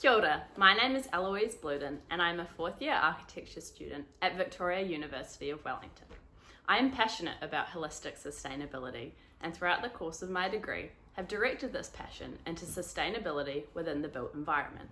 Kia ora, my name is Eloise Blewden and I'm a fourth year architecture student at Victoria University of Wellington. I am passionate about holistic sustainability and throughout the course of my degree have directed this passion into sustainability within the built environment.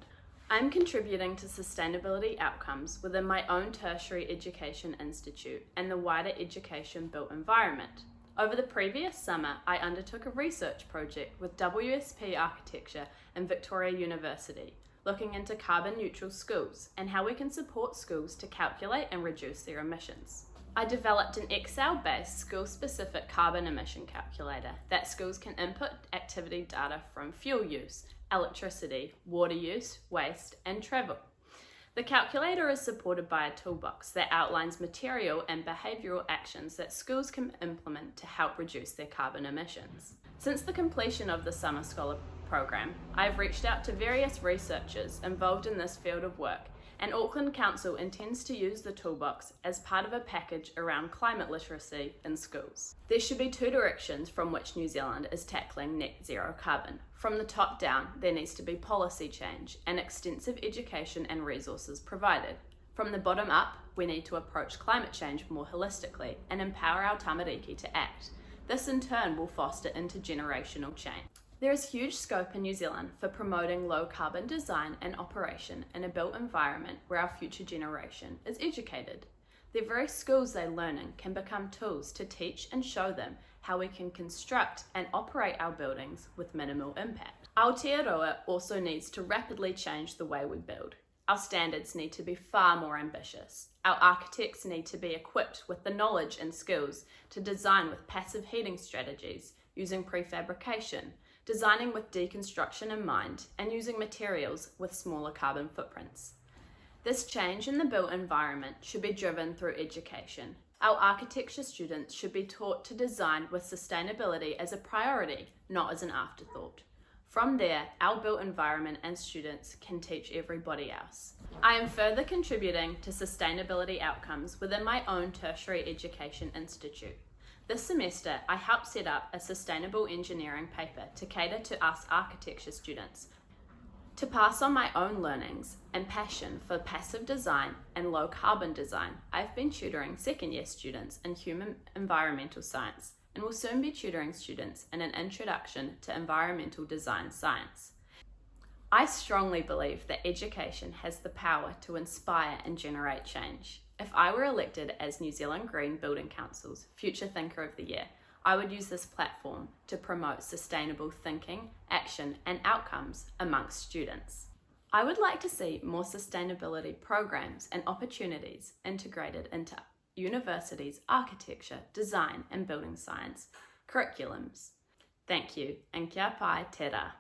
I am contributing to sustainability outcomes within my own tertiary education institute and the wider education built environment. Over the previous summer, I undertook a research project with WSP Architecture and Victoria University, looking into carbon neutral schools and how we can support schools to calculate and reduce their emissions. I developed an Excel-based school-specific carbon emission calculator that schools can input activity data from fuel use, electricity, water use, waste, and travel. The calculator is supported by a toolbox that outlines material and behavioural actions that schools can implement to help reduce their carbon emissions. Since the completion of the Summer Scholar program, I have reached out to various researchers involved in this field of work, and Auckland Council intends to use the toolbox as part of a package around climate literacy in schools. There should be two directions from which New Zealand is tackling net zero carbon. From the top down, there needs to be policy change and extensive education and resources provided. From the bottom up, we need to approach climate change more holistically and empower our tamariki to act. This in turn will foster intergenerational change. There is huge scope in New Zealand for promoting low carbon design and operation in a built environment where our future generation is educated. The very skills they learn in can become tools to teach and show them how we can construct and operate our buildings with minimal impact. Aotearoa also needs to rapidly change the way we build. Our standards need to be far more ambitious. Our architects need to be equipped with the knowledge and skills to design with passive heating strategies, using prefabrication, designing with deconstruction in mind, and using materials with smaller carbon footprints. This change in the built environment should be driven through education. Our architecture students should be taught to design with sustainability as a priority, not as an afterthought. From there, our built environment and students can teach everybody else. I am further contributing to sustainability outcomes within my own tertiary education institute. This semester, I helped set up a sustainable engineering paper to cater to us architecture students. To pass on my own learnings and passion for passive design and low carbon design, I've been tutoring second year students in human environmental science and will soon be tutoring students in an introduction to environmental design science. I strongly believe that education has the power to inspire and generate change. If I were elected as New Zealand Green Building Council's Future Thinker of the Year, I would use this platform to promote sustainable thinking, action, and outcomes amongst students. I would like to see more sustainability programs and opportunities integrated into universities' architecture, design, and building science curriculums. Thank you, and kia pai te rā.